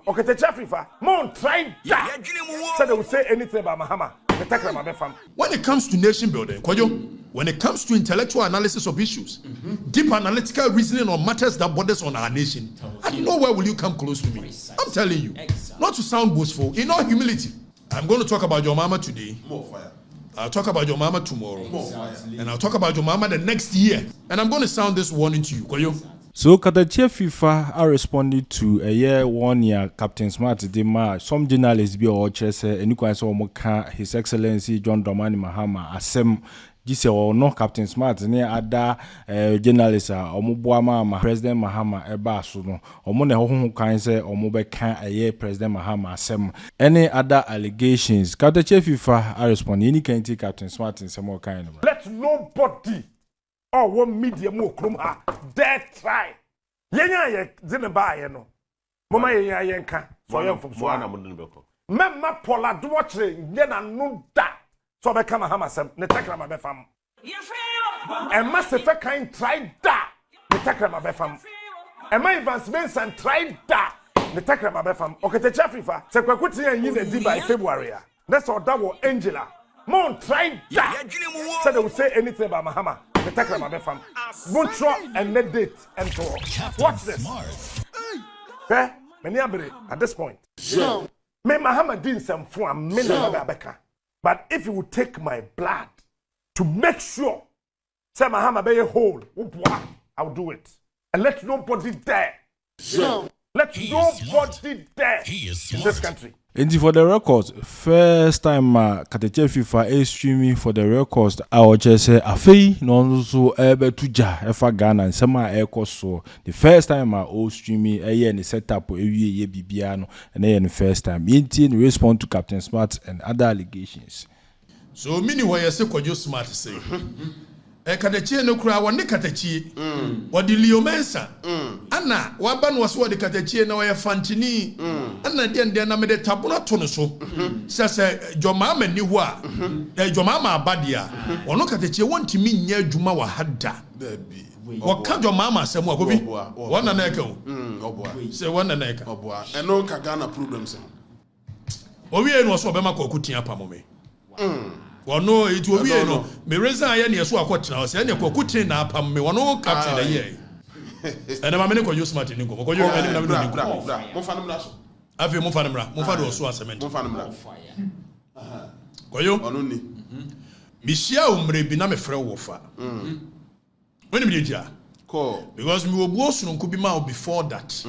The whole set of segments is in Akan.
Okay, the Afrifa. Mon try that. So they will say anything about Mahama. When it comes to nation building, when it comes to intellectual analysis of issues, deep analytical reasoning on matters that borders on our nation, I don't know where will you come close to me. I'm telling you, not to sound boastful, in all humility. I'm going to talk about your mama today. More fire. I'll talk about your mama tomorrow. More fire. And I'll talk about your mama the next year. And I'm going to sound this warning to you. So, Katachie FIFA are responding to a year 1 year Captain Smart Dema. Some journalists be all chess and you can say His Excellency John Dramani Mahama asem. Jise or no Captain Smart near other journalists Omubuama President Mahama eba so no omone ho kan say omobe kan aye President Mahama asem. Any other allegations Katachie FIFA are responding any can take Captain Smart in some kind. Let nobody or one media mo krum ha dare try yenya ye zine ba ye no mama yenya yenka so yem from so na modin beko memma pola do watchre ye na no da so be kama Mahama sem ne takra ma be fam e ma se fe kan try da ne takra ma be fam e ma Evans Benson try da ne takra ma be fam okete Afrifa se kwakuti yan yi na di by February a that's all that was Angela mon try da so they will say anything about Mahama. The tackle my fam. Montro and net date and talk. Watch this. Okay? At this point. Sure. May Mahama did some form Beka. But if you would take my blood to make sure say Mahama be a whole, I'll do it. And let nobody dare. Sure. Let nobody dare in this country. And for the records, first time Katachie FIFA is streaming for the records. I will just say Afei no so ebe tuja efa Ghana and sama eko so the first time I all streaming and the setup ye bibia no and then the first time in respond to Captain Smart and other allegations. So many why you say Kojo Smart say Katachie no kura wonde Katachie wodi Leo Mensa ana waba no so wodi Katachie na waya Fantini ana de na me de tabuna to no so se Jomama ni ho a Jomama abadia wono Katachie wontimi nya adwuma wa hada baby waka Jomama asem akobi wona na eka oboa se wona na eka oboa eno ka Ghana problems owie no so obema ko kutia pamome wono it will be no me reason aye ne so akotena o se ne kwakutin na apam me wono captain na ye ene ma me ne Kojo Smart ni ko Kojo me na me ni ko mo fa no so afi mo fa no mra mo fa do so asement mo fa no mra Kojo ono ni mishia umre bi na me frɛ wo fa when me dia ko because me obu osununku bi ma before that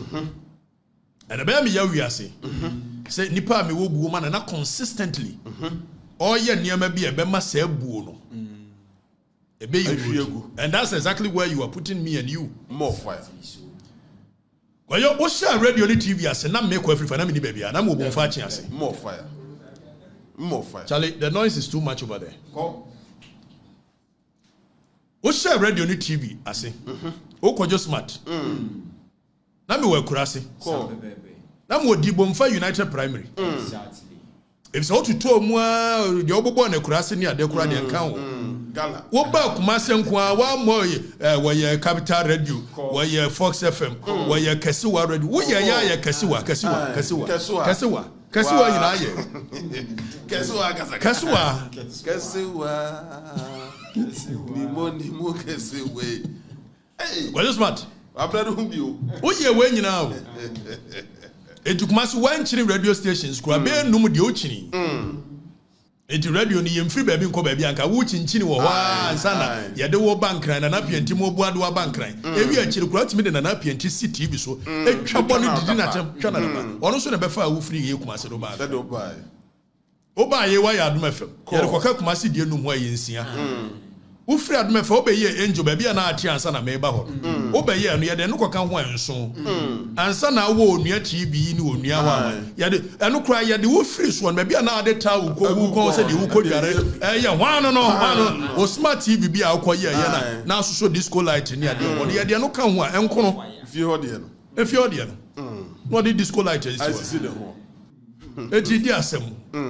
and about me ya wiase say nipa me wo guo ma na consistently oh yeah, near maybe a bema say buono. And that's exactly where you are putting me and you. More fire. Well, you watch radio on TV as a nam make every family baby, and I'm moving fast. More fire. More fire. Charlie, the noise is too much over there. Watch radio on TV as a Kojo Smart. Now me work kurasi. Now me Dibomfa United Primary. If so to tell moi the obobo na kurase ni ade kura de kan wo Gala wo ba Kumase nko wa mo we Capital Radio we Fox FM we Kesiwa Radio wo ya Kesiwa ina ye Kesiwa ni mo Kesiwa Kojo Smart abrado humbio wo ye we nyina o Kumase one chini radio stations kura be num de o chini enti radio ni yemfiri ba bi nko ba bi anka wo chinchini wo ho ansa na ye de wo bankran na pienti mo buado wa bankran ewi achiri kura timi de na pienti CTV so etwa bonu didi na tem twa na ba ono so na be fa wo free ye Kumase do ba o ba ye wa ya adum fm ye de koka Kumase die num ho ye nsia wo free adum fm o be ye angel ba bi na ati ansa na me ba ho o be ye no ye de no koka ho anso ansa na wo onua TV ni onua wa ye de eno kura ye de wo free so na bia na ade ta wo ko se de wo ko dware ye hwan no o Smart TV bi a wo ye na so disco light ni ade wo ye de no ka ho a enko no fie ho de no no de disco light is so de ho eti di asem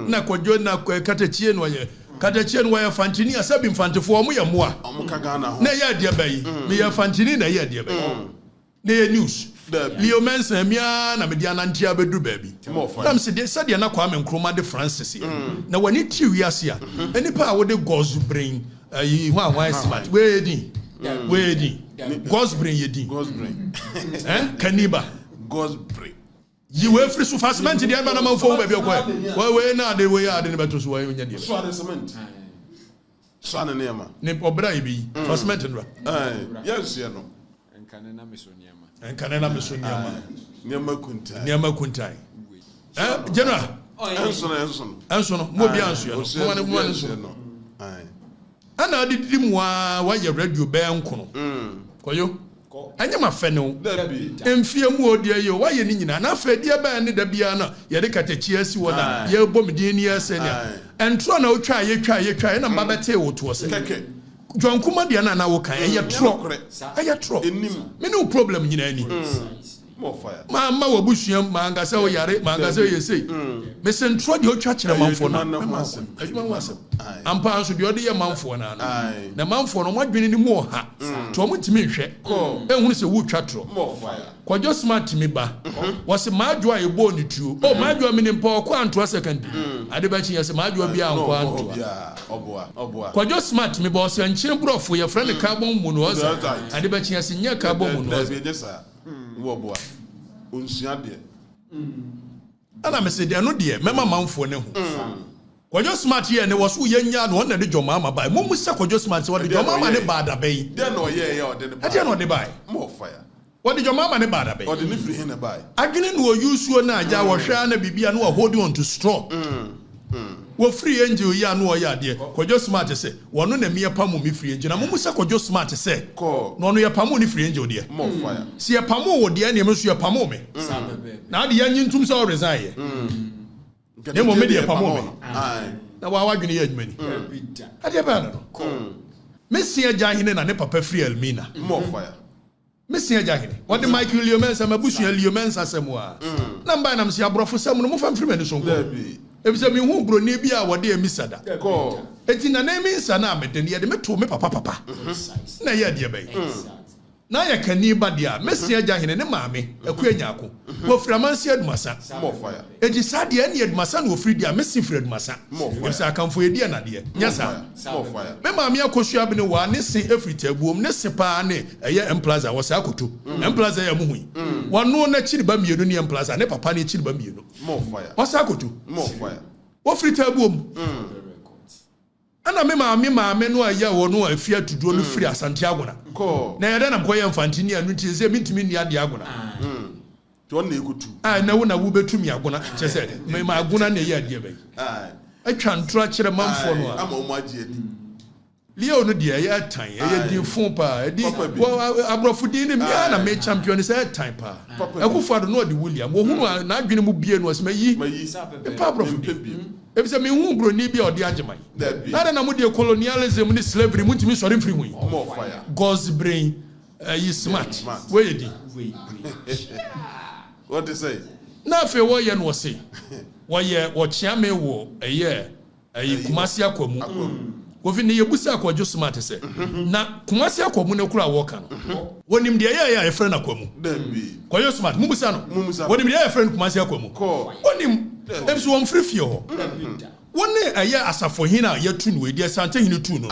na Kojo na Katachie no ye Katachie no ye Fantini asabi mfantefo mo ye moa Ghana na ye ade bayi me ye Fantini na ye ade bayi na ye news Leo Mensa mia na mediana ntia bedu baby am se de said na Kwame Nkrumah de Francis na wani ti wiase a enipa a wo de God's brain yi ho a smart we di God's brain yedi Kaniba God's brain you we free so fast man ti de na man fo baby okwa we na de we ya de ne beto so we nya de so the cement so na nema ne obra ibi fast man nra yes you know Kanena Misoniama Niama kuntai general enso no mo bia anso no mo no ana didi mu wa ye radio be nkono koyo anya ma fe no emfie mu odi ayo wa ye ni nyina na fa dia ba ne da bia na ye de katachi asi wona ye bom de ni asenia entro na otwa ye na mba bete wo to se John Kuma dia na wo kan eye tro me no problem nyina ani more fire ma wo busuam ma ngasa wo yare ma ngasa ye sei me se ntro de otwa kire manfo na adwuma wasem ampa anso de ode ye manfo na na manfo no modwene ni mu ha to mo ntimi hwe ehunu se wo twa tro more fire kwajo smart me ba wose maadwo a ebo ni tuo maadwo me ni mpa kwa anto second ade ba chi yase maadwo bia anko anto oboa kwajo smart me ba wose nchire brofo ye friend carbon monoxide ade ba chi yase nya carbon monoxide oboa unsua de ana me se de no de mema manfo ne ho kwajo smart ye ne woso ye nya no na de joma ama ba mo musa kwajo smart wo de joma ama ne ba da bai de no ye o de ne ba ade no de bai more fire what the joma ama ne ba da bai o de ne free hin na bai adwene no yusuo na aja wo hwa na bibia no holding on to straw wo free angel ya no ya de kwajo smart se wono na me pamu me free angel na mo musa kwajo smart se no no ya pamu ni free angel de more fire si ya pamu wo de na me so ya pamu me na de ya nyintum so resign ye ne mo me de ya pamu me na wa wadwene ya adwuma ni ade ba no Messi Jahine na ne papa free Elmina more fire Messi Jahine what the Michael Liomensa mabusu ya Liomensa semwa na mba na msi abrofo sem no mo fam free me so nko ebise mi hu bro ne bi a wode emisada ko eti na na eminsa na amede ye de meto me papa na ye de be na ya Kaniba dia Messi Jahine ne maame akuanyako wo framansi adumasa more fire eti sade ene adumasa na wo free dia Messi free adumasa ebise akamfo ye dia na de nyasa more fire me maame akosua bi ne wa ne se efrita buom ne se pa ne eye emplaza wo sa akoto emplaza ya muhui wano na chiri ba mienu ne emplaza ne papa ne chiri ba mienu more fire wo sa akoto more fire wo frita buom ana me maame no aya wo no afia tuduo no free asante agona ko na yede na mkoye mfantini anu nti ze mintimi ni ade agona to na ekutu na wo na wo betumi agona chese me ma agona na ye ade be atwa ntura kire manfo no ama o magie di Leo no de ye tan ye di fun pa di abrofudi ni mia na me champion say tan pa akufado no de William wo hunu na adwene mu bie no asema yi pa abrofudi ebise me hu bro ni bia ode ageman na mo de colonialism ni slavery mu ntimi sori mfiri hu more fire God's brain you smart where you what they say na fe wo ye no say wo ye wo chiame wo Kumasi akwamu kofi ne yebusa akwajo smart se na Kumasi akwamu ne kura wo kan wonim de ye friend akwamu kwajo smart mubusa no wonim de ye friend Kumasi akwamu wonim ebso won frifie ho woni asafo hina yatu no edi asante hina tu no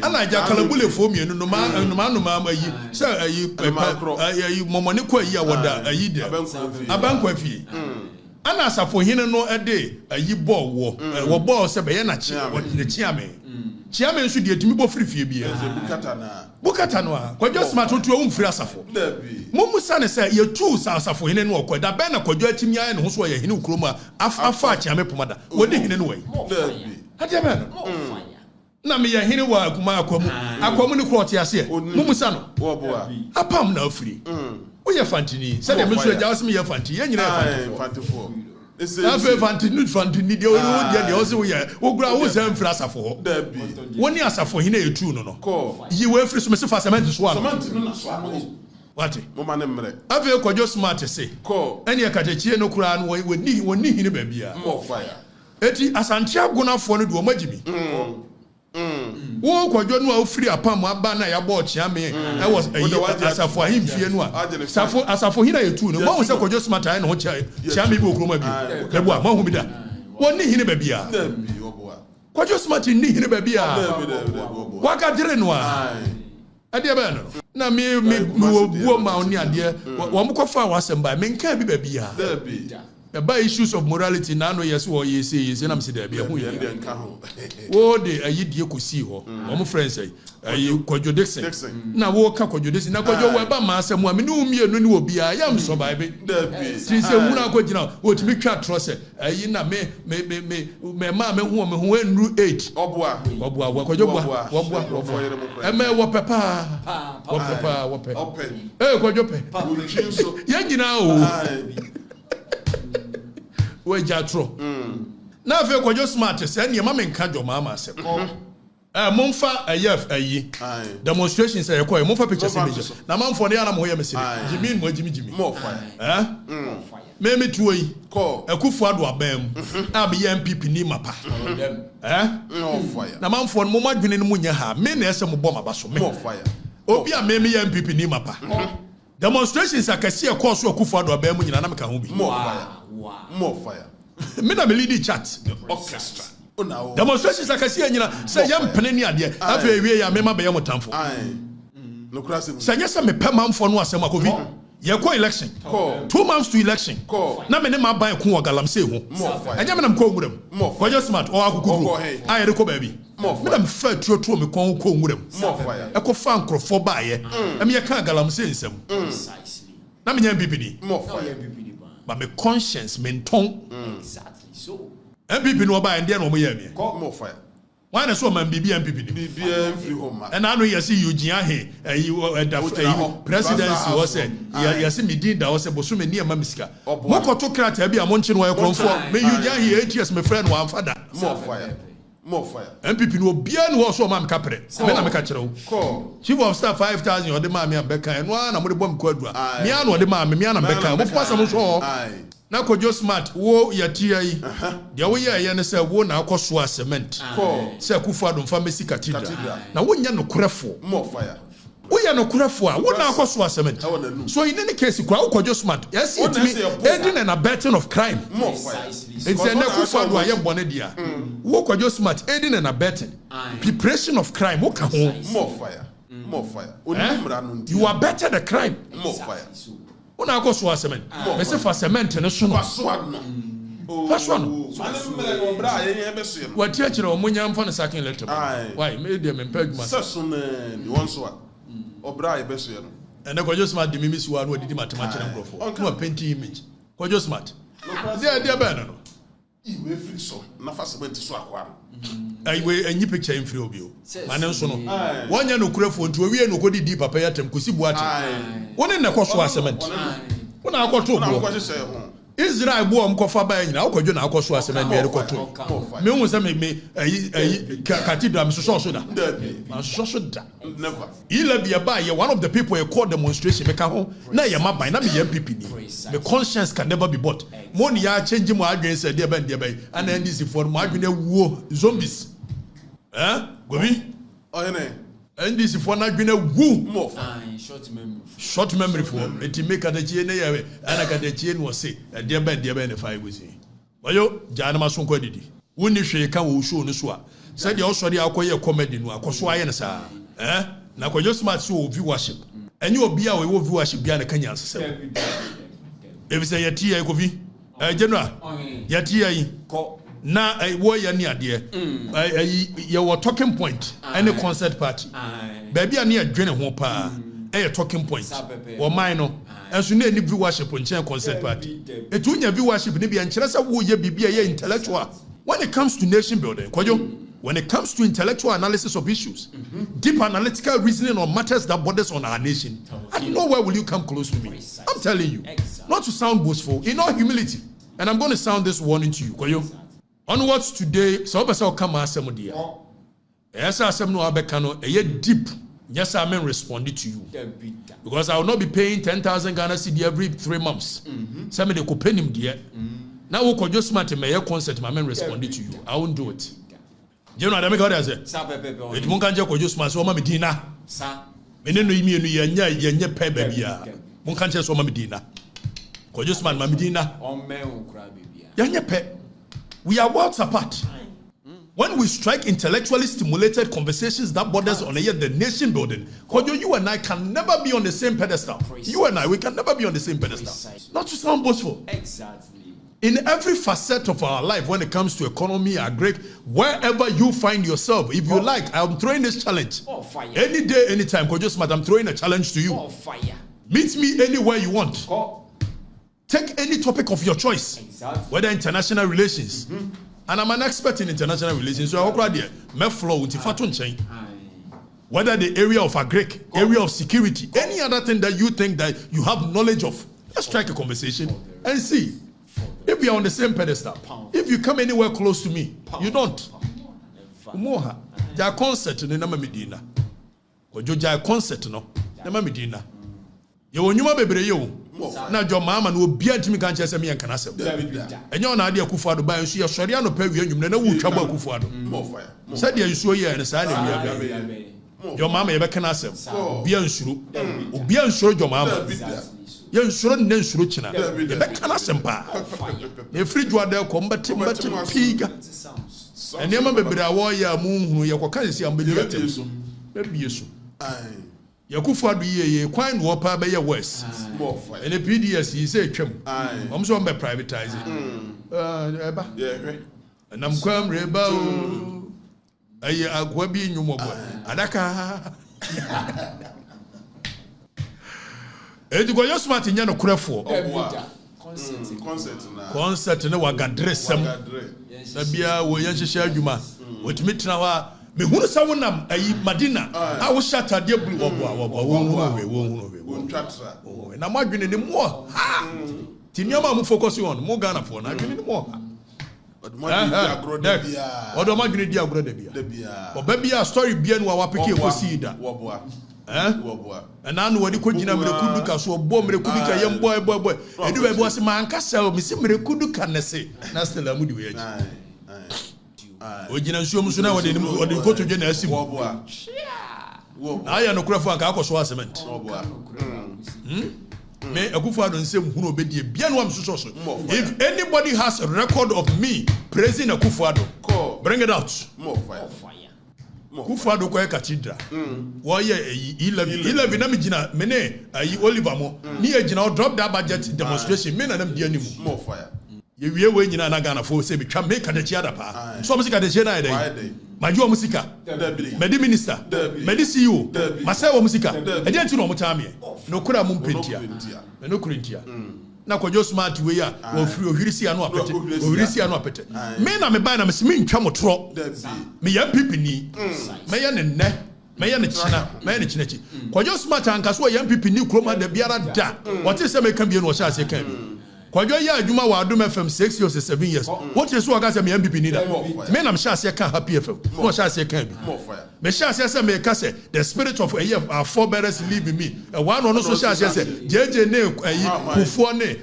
ana ja kalabule fo mienu no ma ayi se ayi momone kwa ayi awoda ayi de abankwa fie ana asafo hina no ede ayi ball wo ball se be ye na chi ne chiame nso de etimi bo frifie bia bukata no kwajo smart otu o mfiri asafo musa ne se ye tu asafo hine no okoda be na kwajo atimi aye ne ho so ye hine ukroma afa chiame pomada wodi hine no wai hade be no na me ye hine wa akwamu ne kroti ase musa no apam na afiri wo ye fantini se de me so ja wo me ye fanti ye nyina fantifo afa fantini de o de o se wo ye wo gura wo se mfiri asafo ho woni asafo hine etu no yi we free so me se fa cement so ano what mama ne mre afa kwajo smart se ene akatachie no kura no woni hine ba bia more fire eti asante agonafo no de o magimi wo kwadwo no a ofiri apam aba na ya bo chiame I was asafo ahim fie no a asafo hina yetu no mo se kwadwo smart ai no ho chiame bi okroma bi lebu a mo hu bi da woni hine ba bia kwadwo smart ni hine ba bia waka dire no a ade ba no na me buo ma oni ade wo mo kofa wasem ba me nka bi ba bia about issues of morality na no yes wo yes na me dey bia hu ye wo de ayi die kosi ho mo friends ayi Kwadwo Dixon na wo ka Kwadwo Dixon na Kwadwo wa ba ma asem a me ne umienu ne obi a ya mso ba be ti se hu na kwagina wo timi twa trose ayi na me ma me hu enru 8 oboa wo Kwadwo wo eme wo pepa wo pe Kwadwo pe ya nyina o we jatro na fe Kwadwo smart se ne ma menka joma se momfa ayi demonstrations e koy momfa pictures image na mamfo ne ana mo ye mesiri jimi mo jimi mo fire me tuo yi ko Akufo Addo abam am ye MPP ni mapa no fire na mamfo mo madwene no munya ha me na ese mo bom abaso me mo fire obi a me ye MPP ni mapa demonstrations akasi e course Akufo Addo abam nyina na meka ho bi more fire me na me lead chat orchestra demonstrations akasi nyina say yam pene ni ade afa ewie ya me ma be yam tamfo no krase say nyesa me pemamfo no asem akovi ye ko election 2 months to election na me ne ma ban ko galamsey ho anya me na ko nwuram Kwadwo smart o akukuru aye de ko ba bi me na me fa tuotuo me ko nwuram e ko fa nkrofo ba ye e me ye kan galamsey nsem na me nya bibidi but my conscience menton Exactly so. MPP no ba ndie no mo ye me more fire why na so man bibi MPP ni bia free home and I know you see Eugene Ahe presidency was say you see me din da was say boso me niam misika mo koto krata bia mo nche no ye kronfo me Eugene Ahe 8 years me friend one father more fire MPP no bia no so ma mkapre me na me ka kire wo chief of staff 5000 ode ma me ambeka no na mo de bom kwadua me an ode ma me an ambeka mo fo asam so na Kwadwo smart wo yatia yi dia wo ye ne se wo na akoso a cement se Akufo Addo mfa mesi cathedral na wo nya no korefo more fire wo ya no korefo a wo na akoso a cement so in any case kwa Kwadwo smart yes it me aiding and abetting of crime more fire it's an Akufo Addo aye bone dia wo Kwadwo smart aiding and abetting preparation of crime wo ka ho more fire you are better the crime more fire una akoso a cement me se fa cement ne so no Fashion. What teacher or Munyam for the second letter? Why, medium and pegma. Session, you want so. Obra, Bessie. And I got just smart, the miss one who did mathematical and growth. On a painting image. Got just smart. Dear Banner. You will feel so. Nafas went to swap one. I weigh any picture in free of you. Manelson. 1 year no crefo to a real no good deep papayatem, Kusibuati. One in the cost was cement. When I got to Israel bo amkofa ba nyina akwadwo na akoso asem na rekoto me hu se me cathedral me so da never ila bia ba ye one of the people who called demonstration me ka ho na ye maban na me ye MPP ni me conscience can never be bought mo ni ya change mo adwen se de ban and NDC for mo adwen awuo zombies gobi oyene NDC for na adwen awu short memory for it make a chie na yawe ana ka de chie no se de ban ne fa egusi wayo jana maso kwa didi woni hwe ka wo show no so a said the osori akoye comedy no akoso aye ne sa na Kwadwo smart so viewership enye obi a we viewership bia na kanya nsese if say yatia ekovi general yatia yi na wo ya ni ade ye wo talking point any concert party baby a na adwene ho pa talking point or minor and so any viewership on chain concert party it unya viewership ni bia nkyeresa wo ye bibia ye intellectual when it comes to nation building Kwadwo when it comes to intellectual analysis of issues deep analytical reasoning on matters that borders on our nation I don't know where will you come close to me I'm telling you not to sound boastful in all humility and I'm going to sound this warning to you Kwadwo onwards today so person come asem dia yes asem no abeka no deep. Yes, I mean responded to you. Because I will not be paying 10,000 Ghana cedi every 3 months. Somebody could pay him dear. Now we could just smart me concert, my man responded to you. I won't do it. You know what I say? Sa pepe. It won't get Kojo Smart, so Mamma Dina. Sa. Meneno imi enu yenye pe bebia. Won't catch so Mamma Dina. Kojo Smart, Mamma Dina. On me ukra bebia. Yenye pe. We are worlds apart. When we strike intellectually stimulated conversations that borders on the nation building, Kojo, you and I can never be on the same pedestal. You and I, we can never be on the same pedestal. Not to sound boastful. Exactly. In every facet of our life, when it comes to economy, agri, wherever you find yourself, if you like, I'm throwing this challenge. Oh, fire. Any day, anytime, Kojo Smart, I'm throwing a challenge to you. Oh, fire. Meet me anywhere you want. Oh. Take any topic of your choice, Exactly. whether international relations. And I'm an expert in international relations, so I'll cry there. Whether the area of agri, area of security, any other thing that you think that you have knowledge of, let's strike a conversation and see. If we are on the same pedestal, if you come anywhere close to me, you don't. Umoha, their concert in Nama Medina. Kojo concert no, Nama Medina. You won you baby you. Now your mama no be at me can't just me and can answer. And you're not idea Kufado by you, Soriano Peru, you never would trouble Kufado. More fire. Said you saw here and a sign. Your mama ever can answer. Be unsure. Be unsure your mama. You shouldn't then shoot China. The back can asempa. The fridge was there combating pig. And never be a warrior moon who you can see ambulance. Maybe you should. Yakufa be ye quine whopper by your west. And the PDS he said, I'm so by privatizing. And I'm quam rebel. I will be in your mobile. Adaka. Eti go Smart nya no korefo. Concert na wagadre sem. Na bia wo yan hihye adwuma. Wotumi tena wa me hunu sa wonam ayi Madina. A wo shata de blue wo wo Twatra. na madwene ne mo. Ti nyama mu focus on mo Ghana for na adwene ne mo. Odo madwene di agro da bia. Oba bia story bia no wa peke ekosi da. And I know what you could do. Merekuduka so bomb Merekuduka young boy. And do I was my uncastle, Miss Merekuduka say. That's the Lamudi way. Original Shumsuna, what you go to Genesis. I am no craft for Kakos cement. May a good father and say, who will be the Bianwam Susoso. If anybody has a record of me praising a Kufado, bring it out. More fire. Kufado kwa cathedral. Why 11 na mijina mene Oliver mo. Ni ejina drop that budget demonstration. Me na dem di animu. More fire. Ye wie we nyina na Ghana for say be twa make the chiada pa. So musika de chiada e dey. Majo musika. Medi minister. Medi CEO. Masewo musika. E dey nti no mo taame. No kura mo mpentia. No kurintia. Na Kojo Smart we ya wo free ohirisi anu apete. Ohirisi anu apete. Me na me ban na me se me ntwa motro. Me ya pipini. Me ya ne ne. Me ya ne china. Me ya ne chinachi. Kojo Smart ankaso ya pipini kroma da biara da. What is say me kan bie no sha se kan bi. Kojo ya adwuma wa Adom FM 6 years or 7 years. What is so aka say me MVP ni da. Me na me sha se kan Happy FM. No sha se kan bi. Me sha se say me ka say the spirit of our forebears live in me. One on so sha say JJ ne Kufuor ne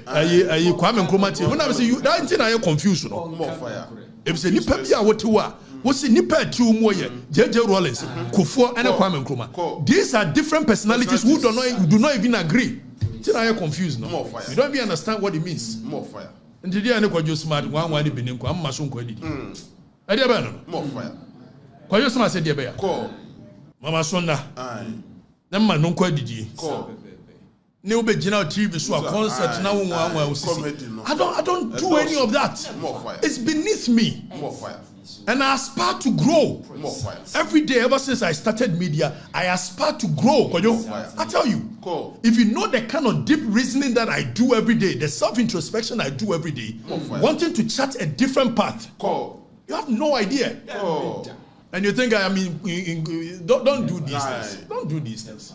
Kwame Nkrumah tie. When I say you that thing I confused no. More fire. If say nipa bia wotewa wo see nipa atu mu ye JJ Rawlings Kufuor and Kwame Nkrumah. These are different personalities who do not even agree. Till I confused no. You don't even understand what it means. More fire. And today I know Kojo Smart one be benin kwa mma so nko adidi. E dey ba no. More fire. Kojo Smart say dey ba ya. Call. Mama Sonda. Aye. Na mma no nko adidi. Call. Ne obe gina TV so a concert na wo anwa osisi. I don't do any of that. More fire. It's beneath me. More fire. And I aspire to grow. More fire. Every day, ever since I started media, I aspire to grow. I tell you, if you know the kind of deep reasoning that I do every day, the self-introspection I do every day, wanting to chart a different path, you have no idea. And you think don't do these things. Don't do these things.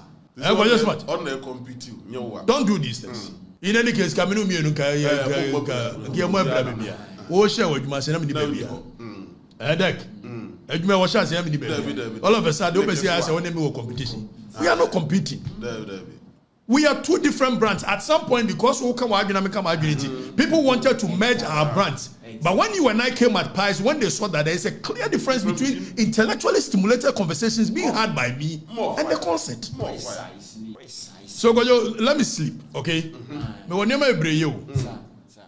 Don't do these things. In any case, Kaminu Mienu all of a sudden, competition. We are not competing. We are two different brands. At some point, because people wanted to merge our brands, But when you and I came at Pies, when they saw that there is a clear difference between intellectually stimulated conversations being had by me and the concert. So let me sleep, okay?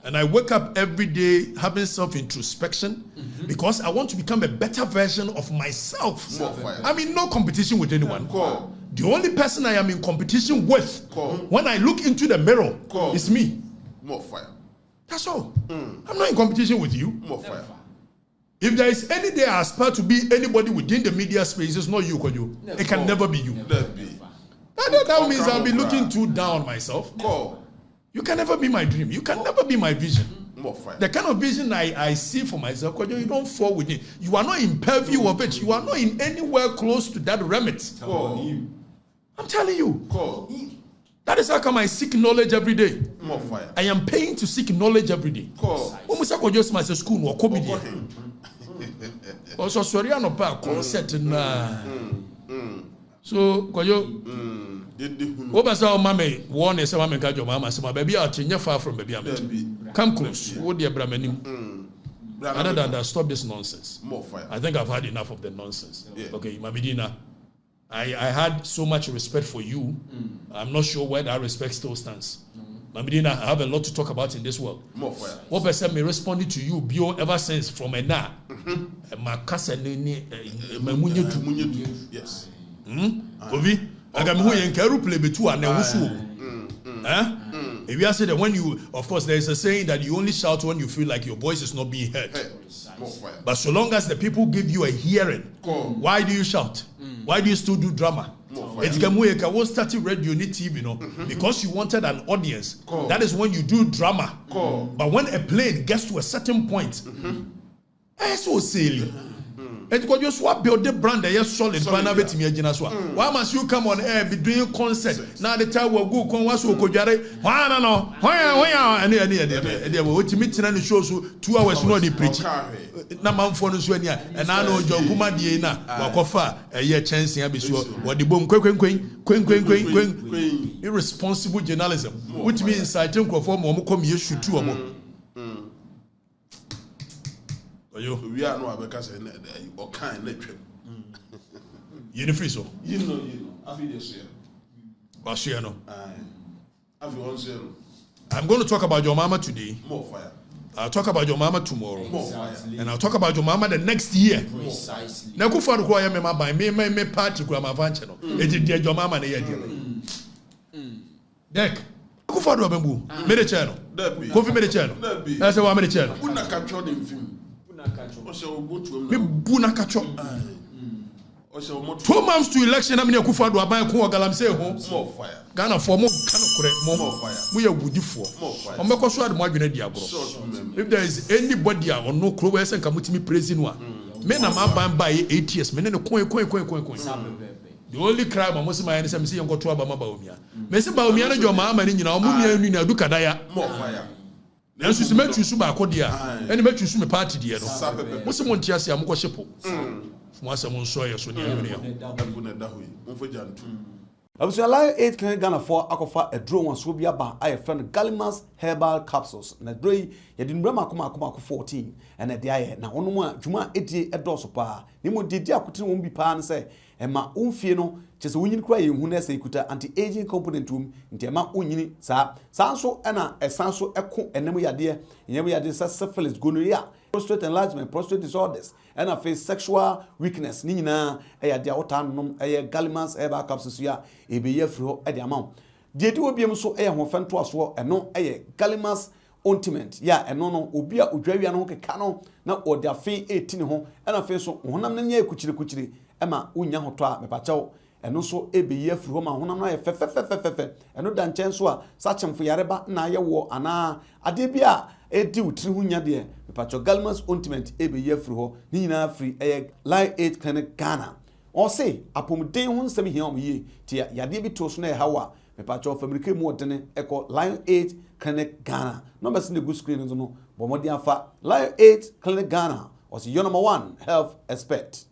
And I wake up every day having self-introspection because I want to become a better version of myself. I'm in no competition with anyone. The only person I am in competition with when I look into the mirror is me. More fire. That's all. I'm not in competition with you. More fire. If there is any day I aspire to be anybody within the media space, it's not you, Kojo. It can never be you. That means I'll be looking too down on myself. You can never be my dream. You can never be my vision. The kind of vision I see for myself, Kojo, you don't fall with it. You are not in purview of it. You are not in anywhere close to that remit. I'm telling you. That is how come I seek knowledge every day. More fire. I am paying to seek knowledge every day. Just my school no COVID. Also sorry no pa concert na. So Kojo Obasa o mama one is mama ka jo mama say my baby out nya far from baby am. Come close. Wo dey bramanim. Other than that, stop this nonsense. More fire. I think I've had enough of the nonsense. Okay, Mamidina. I had so much respect for you. I'm not sure where that respect still stands. Mamidina, I have a lot to talk about in this world. More fire. What person may respond to you, Bio, ever since from a na. Yes. Ovi, I got me in Keru play between and if you say that when you, of course, there is a saying that you only shout when you feel like your voice is not being heard. More fire. But so long as the people give you a hearing, why do you shout? Why do you still do drama? It's Gamueka won't start radio ni TV, because you wanted an audience. That is when you do drama. But when a plane gets to a certain point, it's so silly. And because you swap build the brand that you're solid, why must you come on air be doing concert? Now the time will go con was so kojare. Why no? Why and they will meet and shows 2 hours no they preach. Na man for no so and I know John Kuma die na wakofa a year chance here be sure what the boom quen irresponsible journalism which means inciting conform mo come you shoot two omo. We are no because or kind let trip. You free so. You know. I feel this year. Bashiano. I feel one zero. I'm going to talk about your mama today. More fire. I'll talk about your mama tomorrow. More fire. And I'll talk about your mama the next year. Precisely. Now go for the choir member by me party grandma vanchano. It is your mama the year. Deck. Go for the bamboo. Made a channel. Coffee made a channel. That's why I made a channel. Who not capture them film? Me buna kacho. 2 months to election. I'm going to go to buy Kuwa Galamse home. More fire. Ghana for more more fire. We are woody for. More fire. I'm going to more than diablo. If there is anybody or no crowes and come to me praising one, men are man by 8 years. Men in a coin. The only crime I must say is I'm saying go to Abama. Messi Baumia and your mamma and you know, Mumia Dukadaya. More fire. Then she's met you Suba Kodia and met you Sumi party, dear. What's someone Tiasi Amukoshipo? Once someone saw you, so near Abusua Lion 8 Clinic Ghana for Akofa a draw one Swabia Ba I friend Gallimas Herbal Capsules. Na dre yedin brema akoma 14 and a dia na ono mu dwuma edi edoso pa. Ni mo didi akotene won bi pa ne se e ma umfie no chese wonyini kra ye hu na se ikuta anti aging component tum nti e ma onyini sa so e na esan so eko enemu yade sa syphilis gonorrhea prostate enlargement prostate disorders and a face sexual weakness ni nyina e yade awotanom e Gallimas Herbal Capsules ya e be ye fro e de amount de di obiem so e ho fento aso eno e Gallimas ointment ya eno no obi a odwawia no keka no na ode afi 18 ho and a face so honam na nya kuchire ema unya hoto a mepachew eno so ebe ye firi ho ma honam na ye fefefefefe eno da nchen so a sachemfo yareba na ye wo ana ade bia edi utiri hunya de mepachew Gallimas ointment ebe ye firi ho ni nyina firi Lion 8 Clinic Ghana o say apomden ho nsem hia om ye ti yade bi to so na ye hawa mepachew family mu odene eko Lion 8 Clinic Ghana numbers in the good screen no bomodi afa Lion 8 Clinic Ghana was your number 1 health expert.